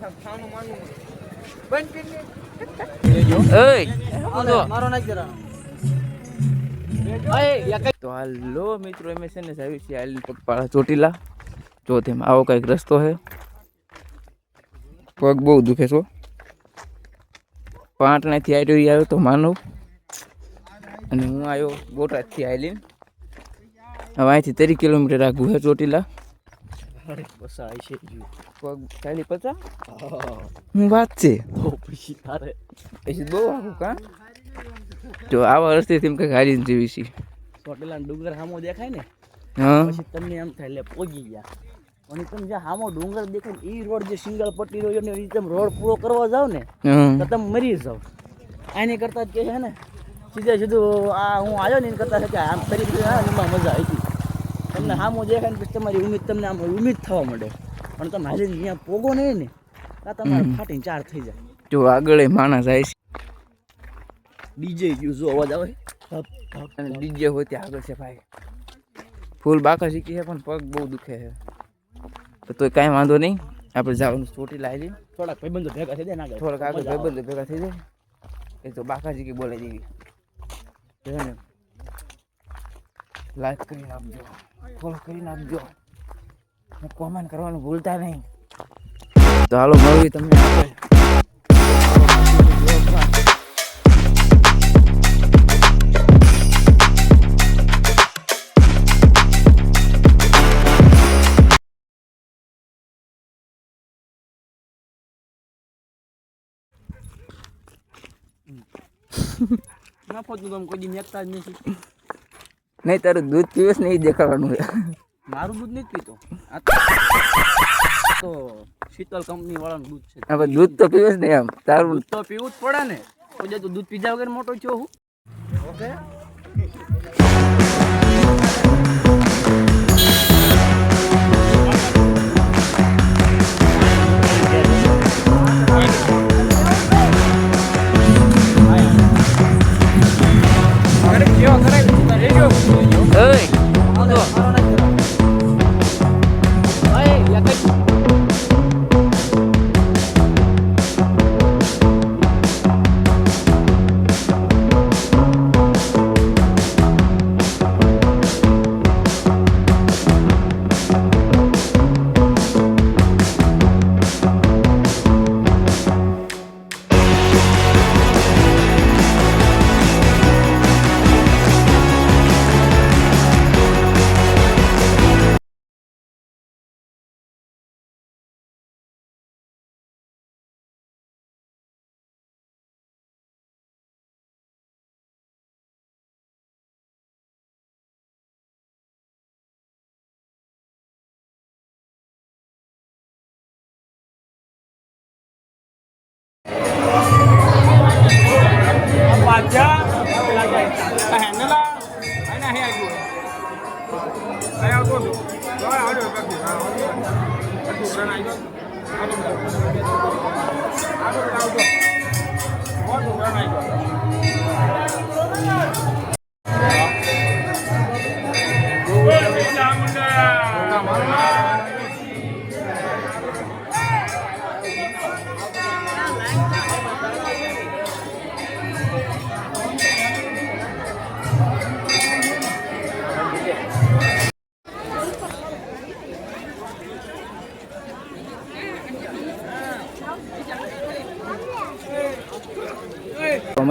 તો હાલો મિત્રો અમે છે ને આવી છીએ હાલ પગપાળા ચોટીલા. જો તેમ આવો કઈક રસ્તો છે. પગ બહુ દુખે છો. પાટણાથી આવ્યો તો માનવ અને હું આવ્યો બોટાદથી આવેલી. હવે અહીંથી 30 કિલોમીટર આગું છે ચોટીલા. પગ ખાલી 50 હું વાત છે પછી બહુ આવું કા તો આવા રસ્તે તેમ કઈક હારી જેવી છે. ચોટીલા ડુંગર સામો દેખાય ને પછી તમને એમ થાય એટલે પહોંચી ગયા. અને તમે જ્યાં સામો ડુંગર દેખાય ને એ રોડ જે સિંગલ પટ્ટી રહ્યો ને એ તમે રોડ પૂરો કરવા જાવ ને તો તમે મરી જાવ. આની કરતા જ કે છે ને સીધું આ હું આવ્યો ને એને કરતા છે કે આમ ફરી એમાં મજા આવી. તમને સામો દેખાય ને પછી તમારી ઉમ્મીદ તમને આમ ઉમ્મીદ થવા માંડે. પણ તમે હાલી અહીંયા પોગો નહીં ને આ તમારે ફાટીને ચાર થઈ જાય. જો આગળ માણસ જાય છે. ડીજે ગયું જો અવાજ આવે અને ડીજે હોય ત્યાં આગળ છે ભાઈ. ફૂલ બાકા શીખી છે પણ પગ બહુ દુખે છે. તો કાંઈ વાંધો નહીં, આપણે જવાનું ચોટીલા આવી. થોડાક ભાઈબંધો ભેગા થઈ જાય. થોડાક આગળ ભાઈબંધો ભેગા થઈ જાય. એ તો બાકાજી કે બોલે દેવી. લાઈક કરી નાખજો, ફોલો કરી નાખજો, કોમેન્ટ કરવાનું ભૂલતા નહીં. તો હાલો મળવી તમને આપણે. નહીં તારું દૂધ પીવેશ ને એ દેખાવાનું છે. મારું દૂધ નથી પીતો, તો શીતલ કંપની વાળાનું દૂધ છે. હવે દૂધ તો પીવેશ ને એમ તારું દૂધ તો પીવું જ પડે ને. કોઈ તો દૂધ પીધા વગર મોટો છો હું. ઓકે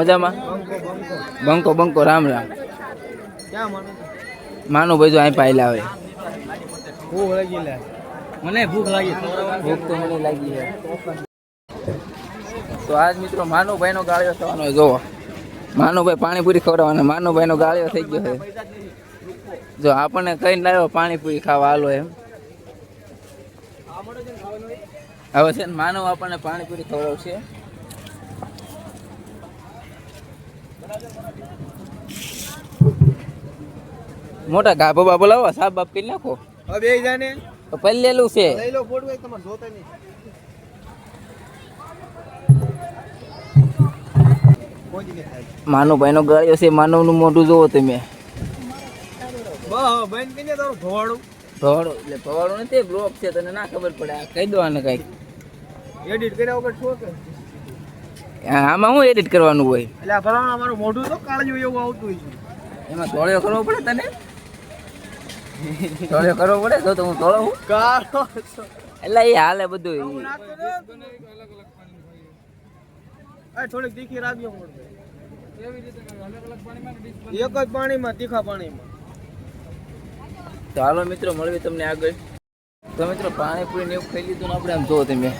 મજામાં બંકો બંકો રામ રામ. માનું ભાઈ જો અહીં પાયલા આવે. મને ભૂખ લાગી. ભૂખ તો મને લાગી છે. તો આજ મિત્રો માનુભાઈ નો ગાળિયો થવાનો જોવો. માનુભાઈ પાણીપુરી ખવડાવવાના. માનુભાઈ નો ગાળિયો થઈ ગયો છે. જો આપણને કઈ લાવ્યો પાણીપુરી ખાવા હાલો એમ. હવે છે ને માનવ આપણને પાણીપુરી ખવડાવશે. મોટા ગાભો બાબો લાવો, સાબ બાપ કરી નાખો. હવે એ જાને તો પહેલેલું છે. લઈ લો ફોટો તમારે જોતા નહીં. માનુભાઈ નો ગાળિયો છે. માનવ નું મોઢું જોવો તમે. ભવાડું એટલે ભવાડું નથી, બ્લોક છે, તને ના ખબર પડે. કહી દો આને કઈક. એડિટ કર્યા વગર છો કે આમાં શું એડિટ કરવાનું હોય એટલે આ ભરવાના મારું મોઢું તો કાળજું એવું આવતું હોય છે એમાં તોળ્યો કરવો પડે તને તોળ્યો કરવો પડે તો હું તોળો હું કાળો એટલે એ હાલે બધું થોડીક તીખી રાખજો મોઢું એક જ પાણીમાં તીખા પાણીમાં તો હાલો મિત્રો મળવી તમને આગળ તો મિત્રો પાણીપુરી ને એવું ખાઈ લીધું ને આપણે આમ જોવો તમે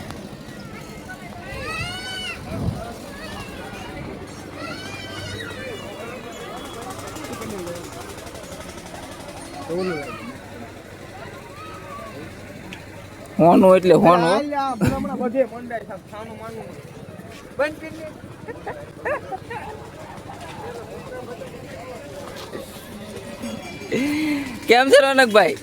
હોનું એટલે હોનું હમણાં બધે મંડાય છે ખાનું માનું બંધ કરી કેમ છે રોનકભાઈ